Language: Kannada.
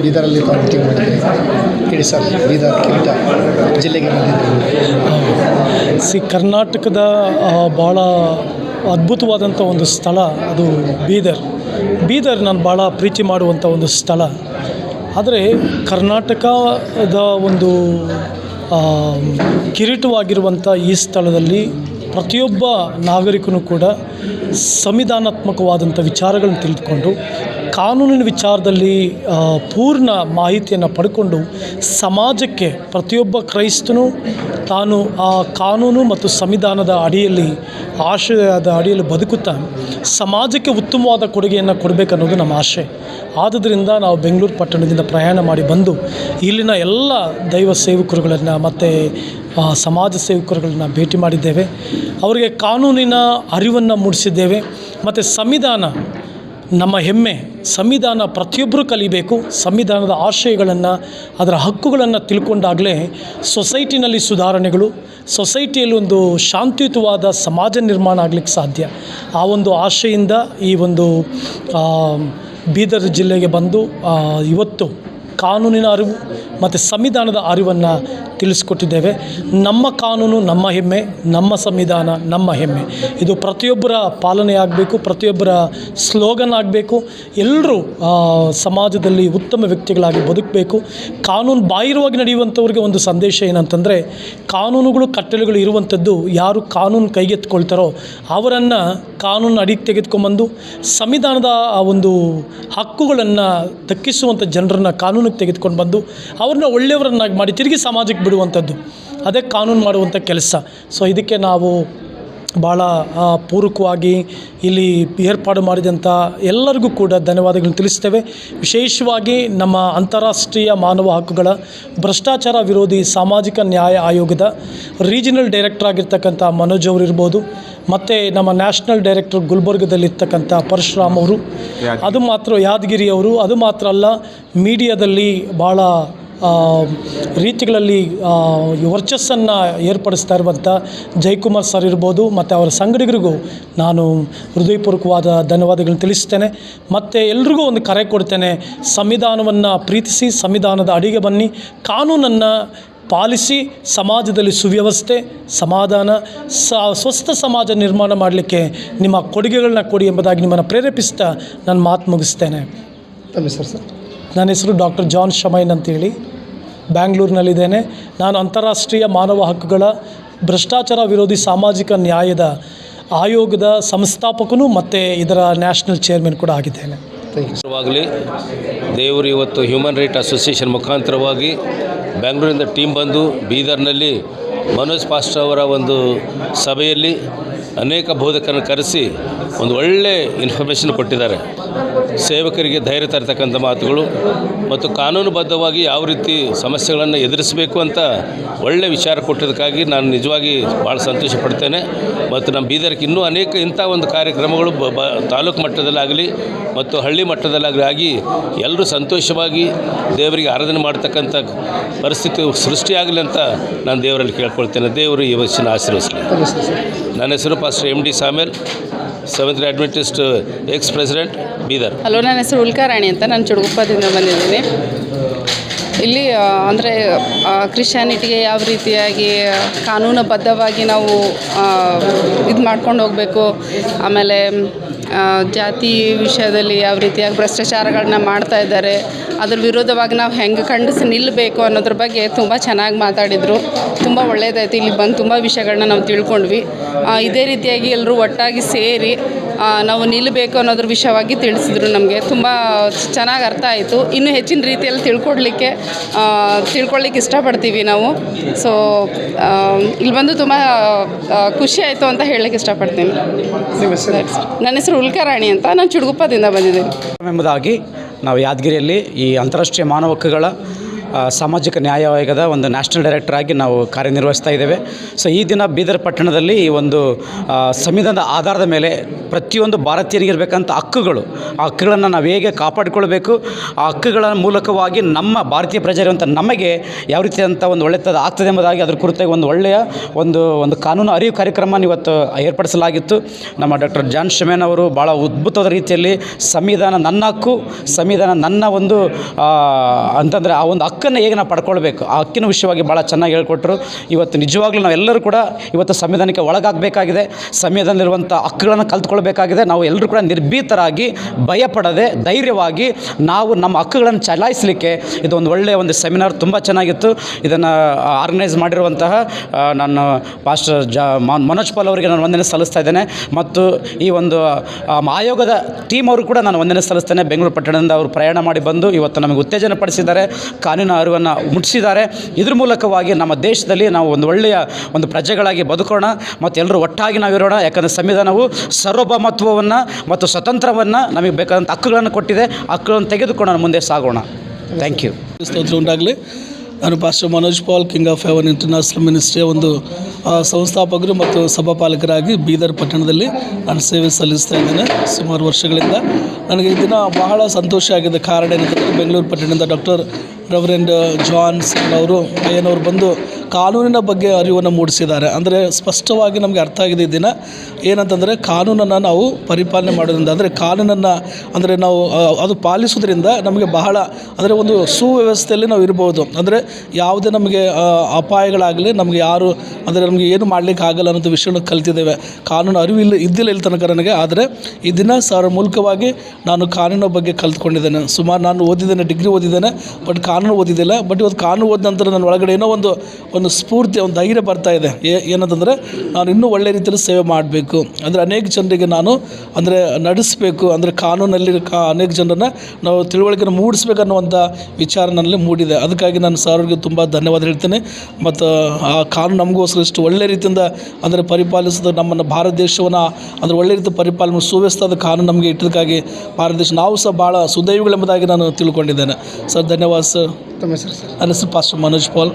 ಬೀದರಲ್ಲಿ ತಾವು ಮೀಟಿಂಗ್ ಮಾಡಿದ್ದೆ ಹೇಳಿ ಸರ್. ಬೀದರ್ ಕಿರೀಟ ಜಿಲ್ಲೆಗೆ ಬಂದಿದ್ದು ಕರ್ನಾಟಕದ ಭಾಳ ಅದ್ಭುತವಾದಂಥ ಒಂದು ಸ್ಥಳ ಅದು ಬೀದರ್ ನಾನು ಭಾಳ ಪ್ರೀತಿ ಮಾಡುವಂಥ ಒಂದು ಸ್ಥಳ. ಆದರೆ ಕರ್ನಾಟಕದ ಒಂದು ಕಿರೀಟವಾಗಿರುವಂಥ ಈ ಸ್ಥಳದಲ್ಲಿ ಪ್ರತಿಯೊಬ್ಬ ನಾಗರಿಕನು ಕೂಡ ಸಂವಿಧಾನಾತ್ಮಕವಾದಂಥ ವಿಚಾರಗಳನ್ನು ತಿಳಿದುಕೊಂಡು ಕಾನೂನಿನ ವಿಚಾರದಲ್ಲಿ ಪೂರ್ಣ ಮಾಹಿತಿಯನ್ನು ಪಡ್ಕೊಂಡು ಸಮಾಜಕ್ಕೆ ಪ್ರತಿಯೊಬ್ಬ ಕ್ರೈಸ್ತನು ತಾನು ಆ ಕಾನೂನು ಮತ್ತು ಸಂವಿಧಾನದ ಅಡಿಯಲ್ಲಿ ಆಶಯದ ಅಡಿಯಲ್ಲಿ ಬದುಕುತ್ತಾ ಸಮಾಜಕ್ಕೆ ಉತ್ತಮವಾದ ಕೊಡುಗೆಯನ್ನು ಕೊಡಬೇಕನ್ನೋದು ನಮ್ಮ ಆಶೆ. ಆದುದರಿಂದ ನಾವು ಬೆಂಗಳೂರು ಪಟ್ಟಣದಿಂದ ಪ್ರಯಾಣ ಮಾಡಿ ಬಂದು ಇಲ್ಲಿನ ಎಲ್ಲ ದೈವ ಸೇವಕರುಗಳನ್ನು ಮತ್ತು ಸಮಾಜ ಸೇವಕರುಗಳನ್ನ ಭೇಟಿ ಮಾಡಿದ್ದೇವೆ. ಅವರಿಗೆ ಕಾನೂನಿನ ಅರಿವನ್ನು ಮೂಡಿಸಿದ್ದೇವೆ. ಮತ್ತು ಸಂವಿಧಾನ ನಮ್ಮ ಹೆಮ್ಮೆ. ಸಂವಿಧಾನ ಪ್ರತಿಯೊಬ್ಬರೂ ಕಲಿಬೇಕು. ಸಂವಿಧಾನದ ಆಶಯಗಳನ್ನು, ಅದರ ಹಕ್ಕುಗಳನ್ನು ತಿಳ್ಕೊಂಡಾಗಲೇ ಸೊಸೈಟಿನಲ್ಲಿ ಸುಧಾರಣೆಗಳು, ಸೊಸೈಟಿಯಲ್ಲಿ ಒಂದು ಶಾಂತಿಯುತವಾದ ಸಮಾಜ ನಿರ್ಮಾಣ ಆಗಲಿಕ್ಕೆ ಸಾಧ್ಯ. ಆ ಒಂದು ಆಶೆಯಿಂದ ಈ ಒಂದು ಬೀದರ್ ಜಿಲ್ಲೆಗೆ ಬಂದು ಇವತ್ತು ಕಾನೂನಿನ ಅರಿವು ಮತ್ತು ಸಂವಿಧಾನದ ಅರಿವನ್ನು ತಿಳಿಸ್ಕೊಟ್ಟಿದ್ದೇವೆ. ನಮ್ಮ ಕಾನೂನು ನಮ್ಮ ಹೆಮ್ಮೆ, ನಮ್ಮ ಸಂವಿಧಾನ ನಮ್ಮ ಹೆಮ್ಮೆ. ಇದು ಪ್ರತಿಯೊಬ್ಬರ ಪಾಲನೆ ಆಗಬೇಕು, ಪ್ರತಿಯೊಬ್ಬರ ಸ್ಲೋಗನ್ ಆಗಬೇಕು. ಎಲ್ಲರೂ ಸಮಾಜದಲ್ಲಿ ಉತ್ತಮ ವ್ಯಕ್ತಿಗಳಾಗಿ ಬದುಕಬೇಕು. ಕಾನೂನು ಬಾಹಿರವಾಗಿ ನಡೆಯುವಂಥವ್ರಿಗೆ ಒಂದು ಸಂದೇಶ ಏನಂತಂದರೆ, ಕಾನೂನುಗಳು ಕಟ್ಟಳೆಗಳು ಇರುವಂಥದ್ದು, ಯಾರು ಕಾನೂನು ಕೈಗೆತ್ತಿಕೊಳ್ತಾರೋ ಅವರನ್ನು ಕಾನೂನು ಅಡಿಗೆ ತೆಗೆದುಕೊಂಬಂದು ಸಂವಿಧಾನದ ಒಂದು ಹಕ್ಕುಗಳನ್ನು ದಕ್ಕಿಸುವಂಥ ಜನರನ್ನು ಕಾನೂನಿಗೆ ತೆಗೆದುಕೊಂಡು ಬಂದು ಅವ್ರನ್ನ ಒಳ್ಳೆಯವರನ್ನಾಗಿ ಮಾಡಿ ತಿರುಗಿ ಸಮಾಜಕ್ಕೆ ಬಿಡುವಂಥದ್ದು, ಅದೇ ಕಾನೂನು ಮಾಡುವಂಥ ಕೆಲಸ. ಸೊ ಇದಕ್ಕೆ ನಾವು ಭಾಳ ಪೂರಕವಾಗಿ ಇಲ್ಲಿ ಏರ್ಪಾಡು ಮಾಡಿದಂಥ ಎಲ್ಲರಿಗೂ ಕೂಡ ಧನ್ಯವಾದಗಳನ್ನು ತಿಳಿಸ್ತೇವೆ. ವಿಶೇಷವಾಗಿ ನಮ್ಮ ಅಂತಾರಾಷ್ಟ್ರೀಯ ಮಾನವ ಹಕ್ಕುಗಳ ಭ್ರಷ್ಟಾಚಾರ ವಿರೋಧಿ ಸಾಮಾಜಿಕ ನ್ಯಾಯ ಆಯೋಗದ ರೀಜನಲ್ ಡೈರೆಕ್ಟರ್ ಆಗಿರ್ತಕ್ಕಂಥ ಮನೋಜ್ ಅವರು ಇರ್ಬೋದು, ಮತ್ತು ನಮ್ಮ ನ್ಯಾಷನಲ್ ಡೈರೆಕ್ಟರ್ ಗುಲ್ಬರ್ಗದಲ್ಲಿರ್ತಕ್ಕಂಥ ಪರಶುರಾಮ್ ಅವರು, ಅದು ಮಾತ್ರ ಯಾದಗಿರಿ ಅವರು, ಅದು ಮಾತ್ರ ಅಲ್ಲ ಮೀಡಿಯಾದಲ್ಲಿ ಭಾಳ ರೀತಿಗಳಲ್ಲಿ ವರ್ಚಸ್ಸನ್ನು ಏರ್ಪಡಿಸ್ತಾ ಇರುವಂಥ ಜಯಕುಮಾರ್ ಸರ್ ಇರ್ಬೋದು, ಮತ್ತು ಅವರ ಸಂಗಡಿಗರಿಗೂ ನಾನು ಹೃದಯಪೂರ್ವಕವಾದ ಧನ್ಯವಾದಗಳನ್ನು ತಿಳಿಸ್ತೇನೆ. ಮತ್ತು ಎಲ್ರಿಗೂ ಒಂದು ಕರೆ ಕೊಡ್ತೇನೆ, ಸಂವಿಧಾನವನ್ನು ಪ್ರೀತಿಸಿ ಸಂವಿಧಾನದ ಅಡಿಗೆ ಬನ್ನಿ, ಕಾನೂನನ್ನು ಪಾಲಿಸಿ ಸಮಾಜದಲ್ಲಿ ಸುವ್ಯವಸ್ಥೆ, ಸಮಾಧಾನ, ಸ್ವಸ್ಥ ಸಮಾಜ ನಿರ್ಮಾಣ ಮಾಡಲಿಕ್ಕೆ ನಿಮ್ಮ ಕೊಡುಗೆಗಳನ್ನ ಕೊಡಿ ಎಂಬುದಾಗಿ ನಿಮ್ಮನ್ನು ಪ್ರೇರೇಪಿಸ್ತಾ ನಾನು ಮಾತು ಮುಗಿಸ್ತೇನೆ. ತಮ್ಮ ಹೆಸರು ಸರ್? ನನ್ನ ಹೆಸರು ಡಾಕ್ಟರ್ ಜಾನ್ ಶಮೈನ್ ಅಂತೇಳಿ, ಬ್ಯಾಂಗ್ಳೂರಿನಲ್ಲಿದ್ದೇನೆ. ನಾನು ಅಂತಾರಾಷ್ಟ್ರೀಯ ಮಾನವ ಹಕ್ಕುಗಳ ಭ್ರಷ್ಟಾಚಾರ ವಿರೋಧಿ ಸಾಮಾಜಿಕ ನ್ಯಾಯದ ಆಯೋಗದ ಸಂಸ್ಥಾಪಕನು ಮತ್ತು ಇದರ ನ್ಯಾಷನಲ್ ಚೇರ್ಮನ್ ಕೂಡ ಆಗಿದ್ದೇನೆ. ವಾಗಲಿ ದೇವರು ಇವತ್ತು ಹ್ಯೂಮನ್ ರೈಟ್ ಅಸೋಸಿಯೇಷನ್ ಮುಖಾಂತರವಾಗಿ ಬೆಂಗಳೂರಿಂದ ಟೀಮ್ ಬಂದು ಬೀದರ್ನಲ್ಲಿ ಮನೋಜ್ ಪಾಸ್ಟರ್ ಅವರ ಒಂದು ಸಭೆಯಲ್ಲಿ ಅನೇಕ ಬೋಧಕರನ್ನು ಕರೆಸಿ ಒಂದು ಒಳ್ಳೆಯ ಇನ್ಫಾರ್ಮೇಷನ್ ಕೊಟ್ಟಿದ್ದಾರೆ. ಸೇವಕರಿಗೆ ಧೈರ್ಯ ತರತಕ್ಕಂಥ ಮಾತುಗಳು ಮತ್ತು ಕಾನೂನುಬದ್ಧವಾಗಿ ಯಾವ ರೀತಿ ಸಮಸ್ಯೆಗಳನ್ನು ಎದುರಿಸಬೇಕು ಅಂತ ಒಳ್ಳೆಯ ವಿಚಾರ ಕೊಟ್ಟಿದ್ದಕ್ಕಾಗಿ ನಾನು ನಿಜವಾಗಿ ಭಾಳ ಸಂತೋಷ ಪಡ್ತೇನೆ. ಮತ್ತು ನಮ್ಮ ಬೀದರ್ಗೆ ಇನ್ನೂ ಅನೇಕ ಇಂಥ ಒಂದು ಕಾರ್ಯಕ್ರಮಗಳು ತಾಲೂಕು ಮಟ್ಟದಲ್ಲಾಗಲಿ ಮತ್ತು ಹಳ್ಳಿ ಮಟ್ಟದಲ್ಲಾಗಲಿ ಆಗಿ ಎಲ್ಲರೂ ಸಂತೋಷವಾಗಿ ದೇವರಿಗೆ ಆರಾಧನೆ ಮಾಡ್ತಕ್ಕಂಥ ಪರಿಸ್ಥಿತಿ ಸೃಷ್ಟಿಯಾಗಲಿ ಅಂತ ನಾನು ದೇವರಲ್ಲಿ ಕೇಳ್ಕೊಳ್ತೇನೆ. ದೇವರು ಈ ವರ್ಷನ ಆಶೀರ್ವದಿಸಲಿ. ನನ್ನ ಹೆಸರು pastor M D ಸಾಮೇಲ್, seventh Adventist X president, Bidar. Hello, ನನ್ನ ಹೆಸರು ಉಲ್ಕಾ ರಾಣಿ ಅಂತ, ನಾನು ಚುಡುಗುಪ್ಪದಿಂದ ಬಂದಿದ್ದೀನಿ. ಇಲ್ಲಿ ಅಂದರೆ ಕ್ರಿಶ್ಚಿಯಾನಿಟಿಗೆ ಯಾವ ರೀತಿಯಾಗಿ ಕಾನೂನುಬದ್ಧವಾಗಿ ನಾವು ಇದು ಮಾಡ್ಕೊಂಡು ಹೋಗಬೇಕು, ಆಮೇಲೆ ಜಾತಿ ವಿಷಯದಲ್ಲಿ ಯಾವ ರೀತಿಯಾಗಿ ಭ್ರಷ್ಟಾಚಾರಗಳನ್ನ ಮಾಡ್ತಾ ಇದ್ದಾರೆ, ಅದ್ರ ವಿರೋಧವಾಗಿ ನಾವು ಹೆಂಗೆ ಖಂಡಿಸಿ ನಿಲ್ಲಬೇಕು ಅನ್ನೋದ್ರ ಬಗ್ಗೆ ತುಂಬ ಚೆನ್ನಾಗಿ ಮಾತಾಡಿದರು. ತುಂಬ ಒಳ್ಳೆಯದಾಯಿತು. ಇಲ್ಲಿ ಬಂದು ತುಂಬ ವಿಷಯಗಳನ್ನ ನಾವು ತಿಳ್ಕೊಂಡ್ವಿ. ಇದೇ ರೀತಿಯಾಗಿ ಎಲ್ಲರೂ ಒಟ್ಟಾಗಿ ಸೇರಿ ನಾವು ನಿಲ್ಲಬೇಕು ಅನ್ನೋದ್ರ ವಿಷಯವಾಗಿ ತಿಳಿಸಿದ್ರು. ನಮಗೆ ತುಂಬ ಚೆನ್ನಾಗಿ ಅರ್ಥ ಆಯಿತು. ಇನ್ನೂ ಹೆಚ್ಚಿನ ರೀತಿಯಲ್ಲಿ ತಿಳ್ಕೊಳ್ಳಿಕ್ಕೆ ಇಷ್ಟಪಡ್ತೀವಿ ನಾವು. ಸೊ ಇಲ್ಲಿ ಬಂದು ತುಂಬ ಖುಷಿ ಆಯಿತು ಅಂತ ಹೇಳಲಿಕ್ಕೆ ಇಷ್ಟಪಡ್ತೀನಿ. ನನ್ನ ಹೆಸರು ಉಲ್ಕಾ ರಾಣಿ ಅಂತ, ನಾನು ಚುಡುಗುಪ್ಪದಿಂದ ಬಂದಿದ್ದೀನಿ ಎಂಬುದಾಗಿ ನಾವು ಯಾದಗಿರಿಯಲ್ಲಿ ಈ ಅಂತಾರಾಷ್ಟ್ರೀಯ ಮಾನವ ಹಕ್ಕುಗಳ ಸಾಮಾಜಿಕ ನ್ಯಾಯ ಆಯೋಗದ ಒಂದು ನ್ಯಾಷನಲ್ ಡೈರೆಕ್ಟರ್ ಆಗಿ ನಾವು ಕಾರ್ಯನಿರ್ವಹಿಸ್ತಾ ಇದ್ದೇವೆ. ಸೊ ಈ ದಿನ ಬೀದರ್ ಪಟ್ಟಣದಲ್ಲಿ ಈ ಒಂದು ಸಂವಿಧಾನದ ಆಧಾರದ ಮೇಲೆ ಪ್ರತಿಯೊಂದು ಭಾರತೀಯರಿಗಿರಬೇಕಂತ ಹಕ್ಕುಗಳು, ಆ ಹಕ್ಕುಗಳನ್ನು ನಾವು ಹೇಗೆ ಕಾಪಾಡಿಕೊಳ್ಬೇಕು, ಆ ಹಕ್ಕುಗಳ ಮೂಲಕವಾಗಿ ನಮ್ಮ ಭಾರತೀಯ ಪ್ರಜೆಯಿರುವಂಥ ನಮಗೆ ಯಾವ ರೀತಿಯಾದಂಥ ಒಂದು ಒಳ್ಳೆತನ ಆಗ್ತದೆ ಎಂಬುದಾಗಿ ಅದ್ರ ಕುರಿತಾಗಿ ಒಂದು ಒಳ್ಳೆಯ ಒಂದು ಕಾನೂನು ಅರಿವು ಕಾರ್ಯಕ್ರಮವನ್ನು ಇವತ್ತು ಏರ್ಪಡಿಸಲಾಗಿತ್ತು. ನಮ್ಮ ಡಾಕ್ಟರ್ ಜಾನ್ ಶಮೇನ್ ಅವರು ಭಾಳ ಅದ್ಭುತವಾದ ರೀತಿಯಲ್ಲಿ ಸಂವಿಧಾನ ನನ್ನ ಹಕ್ಕು, ಸಂವಿಧಾನ ನನ್ನ ಒಂದು ಅಂತಂದರೆ ಆ ಒಂದು ಹಕ್ಕನ್ನು ಹೇಗೆ ನಾವು ಪಡ್ಕೊಳ್ಬೇಕು, ಆ ಹಕ್ಕಿನ ವಿಷಯವಾಗಿ ಭಾಳ ಚೆನ್ನಾಗಿ ಹೇಳ್ಕೊಟ್ರು. ಇವತ್ತು ನಿಜವಾಗ್ಲೂ ನಾವೆಲ್ಲರೂ ಕೂಡ ಇವತ್ತು ಸಂವಿಧಾನಕ್ಕೆ ಒಳಗಾಗಬೇಕಾಗಿದೆ, ಸಂವಿಧಾನದಲ್ಲಿರುವಂಥ ಹಕ್ಕುಗಳನ್ನು ಕಲ್ತ್ಕೊಳ್ಬೇಕಾಗಿದೆ. ನಾವು ಎಲ್ಲರೂ ಕೂಡ ನಿರ್ಭೀತರಾಗಿ ಭಯಪಡದೆ ಧೈರ್ಯವಾಗಿ ನಾವು ನಮ್ಮ ಹಕ್ಕುಗಳನ್ನು ಚಲಾಯಿಸಲಿಕ್ಕೆ ಇದು ಒಂದು ಒಳ್ಳೆಯ ಒಂದು ಸೆಮಿನಾರ್ ತುಂಬ ಚೆನ್ನಾಗಿತ್ತು. ಇದನ್ನು ಆರ್ಗನೈಸ್ ಮಾಡಿರುವಂತಹ ನಾನು ಪಾಸ್ಟರ್ ಮನೋಜ್ ಪಾಲ್ ಅವರಿಗೆ ನಾನು ವಂದನೆ ಸಲ್ಲಿಸ್ತಾ ಇದ್ದೇನೆ. ಮತ್ತು ಈ ಒಂದು ಆಯೋಗದ ಟೀಮ್ ಅವರು ಕೂಡ ನಾನು ವಂದನೆ ಸಲ್ಲಿಸ್ತೇನೆ. ಬೆಂಗಳೂರು ಪಟ್ಟಣದಿಂದ ಅವರು ಪ್ರಯಾಣ ಮಾಡಿ ಬಂದು ಇವತ್ತು ನಮಗೆ ಉತ್ತೇಜನ ಪಡಿಸಿದ್ದಾರೆ, ಕಾನೂನು ಅರಿವನ್ನು ಮುಟ್ಟಿಸಿದ್ದಾರೆ. ಇದ್ರ ಮೂಲಕವಾಗಿ ನಮ್ಮ ದೇಶದಲ್ಲಿ ನಾವು ಒಂದು ಒಳ್ಳೆಯ ಒಂದು ಪ್ರಜೆಗಳಾಗಿ ಬದುಕೋಣ ಮತ್ತು ಎಲ್ಲರೂ ಒಟ್ಟಾಗಿ ನಾವಿರೋಣ. ಯಾಕಂದರೆ ಸಂವಿಧಾನವು ಸಾರ್ವಭೌಮತ್ವವನ್ನು ಮತ್ತು ಸ್ವತಂತ್ರವನ್ನು ನಮಗೆ ಬೇಕಾದಂಥ ಹಕ್ಕುಗಳನ್ನು ಕೊಟ್ಟಿದೆ. ಹಕ್ಕುಗಳನ್ನು ತೆಗೆದುಕೊಂಡು ಮುಂದೆ ಸಾಗೋಣ. Thank you. ಸ್ತೋತ್ರ ಉಂಟಾಗಲಿ. ನಾನು pastor Manoj Paul, king of heaven international ಮಿನಿಸ್ಟ್ರಿಯ ಒಂದು ಸಂಸ್ಥಾಪಕರು ಮತ್ತು ಸಭಾಪಾಲಕರಾಗಿ ಬೀದರ್ ಪಟ್ಟಣದಲ್ಲಿ ನಾನು ಸೇವೆ ಸಲ್ಲಿಸ್ತಾ ಇದ್ದೇನೆ ಸುಮಾರು ವರ್ಷಗಳಿಂದ. ನನಗೆ ಈ ದಿನ ಬಹಳ ಸಂತೋಷ ಆಗಿದೆ. ಕಾರಣ ಏನಂತಂದರೆ ಬೆಂಗಳೂರು ಪಟ್ಟಣದಿಂದ ಡಾಕ್ಟರ್ ರೆವರೆಂಡ್ ಜಾನ್ ಸಿಂಗ್ ಅವರು ಏನವರು ಬಂದು ಕಾನೂನಿನ ಬಗ್ಗೆ ಅರಿವನ್ನು ಮೂಡಿಸಿದ್ದಾರೆ. ಅಂದರೆ ಸ್ಪಷ್ಟವಾಗಿ ನಮಗೆ ಅರ್ಥ ಆಗಿದೆ ಈ ದಿನ ಏನಂತಂದರೆ ಕಾನೂನನ್ನು ನಾವು ಪರಿಪಾಲನೆ ಮಾಡೋದ್ರಿಂದ, ಅಂದರೆ ಕಾನೂನನ್ನು ಅಂದರೆ ನಾವು ಅದು ಪಾಲಿಸೋದ್ರಿಂದ ನಮಗೆ ಬಹಳ ಅಂದರೆ ಒಂದು ಸುವ್ಯವಸ್ಥೆಯಲ್ಲಿ ನಾವು ಇರ್ಬೋದು. ಅಂದರೆ ಯಾವುದೇ ನಮಗೆ ಅಪಾಯಗಳಾಗಲಿ ನಮಗೆ ಯಾರು ಅಂದರೆ ನಮಗೆ ಏನು ಮಾಡಲಿಕ್ಕೆ ಆಗಲ್ಲ ಅನ್ನೋದು ವಿಷಯವನ್ನು ಕಲ್ತಿದ್ದೇವೆ. ಕಾನೂನು ಅರಿವು ಇದ್ದಿಲ್ಲ ಇಲ್ಲಿ ತನಕ ನನಗೆ. ಆದರೆ ಈ ದಿನ ಸರ್ ಮೂಲಕವಾಗಿ ನಾನು ಕಾನೂನಿನ ಬಗ್ಗೆ ಕಲ್ತ್ಕೊಂಡಿದ್ದೇನೆ. ಸುಮಾರು ನಾನು ಓದಿದ್ದೇನೆ, ಡಿಗ್ರಿ ಓದಿದ್ದೇನೆ, ಬಟ್ ಕಾನೂನು ಓದಿದ್ದಿಲ್ಲ. ಬಟ್ ಇವತ್ತು ಕಾನೂನು ಓದಿದ ನಂತರ ನನ್ನ ಒಳಗಡೆ ಏನೋ ಒಂದು ಸ್ಫೂರ್ತಿ, ಒಂದು ಧೈರ್ಯ ಬರ್ತಾ ಇದೆ. ಏನಂತಂದರೆ ನಾನು ಇನ್ನೂ ಒಳ್ಳೆ ರೀತಿಯಲ್ಲಿ ಸೇವೆ ಮಾಡಬೇಕು, ಅಂದರೆ ಅನೇಕ ಜನರಿಗೆ ನಾನು ಅಂದರೆ ನಡೆಸಬೇಕು, ಅಂದರೆ ಕಾನೂನಲ್ಲಿ ಅನೇಕ ಜನರನ್ನು ನಾವು ತಿಳುವಳಿಕೆಯನ್ನು ಮೂಡಿಸ್ಬೇಕನ್ನುವಂಥ ವಿಚಾರ ನನ್ನಲ್ಲಿ ಮೂಡಿದೆ. ಅದಕ್ಕಾಗಿ ನಾನು ಸಾರ್ವರಿಗೆ ತುಂಬ ಧನ್ಯವಾದ ಹೇಳ್ತೇನೆ. ಮತ್ತು ಆ ಕಾನೂನು ನಮಗೋಸ್ಕರ ಇಷ್ಟು ಒಳ್ಳೆ ರೀತಿಯಿಂದ ಅಂದರೆ ಪರಿಪಾಲಿಸೋದು ನಮ್ಮನ್ನು ಭಾರತ ದೇಶವನ್ನು ಅಂದರೆ ಒಳ್ಳೆ ರೀತಿ ಪರಿಪಾಲನೆ ಸುವ್ಯವಸ್ಥಾದ ಕಾನೂನು ನಮಗೆ ಇಟ್ಟದಕ್ಕಾಗಿ ಭಾರತ ದೇಶ ನಾವು ಸಹ ಭಾಳ ಸುದೈವಿಗಳೆಂಬುದಾಗಿ ನಾನು ತಿಳ್ಕೊಂಡಿದ್ದೇನೆ. ಸರ್ ಧನ್ಯವಾದ ಸರ್. ತಮ್ಮ ಹೆಸರು ಸರ್? ನನ್ನ ಹೆಸರು ಪಾಸ್ಟರ್ ಮನೋಜ್ ಪಾಲ್.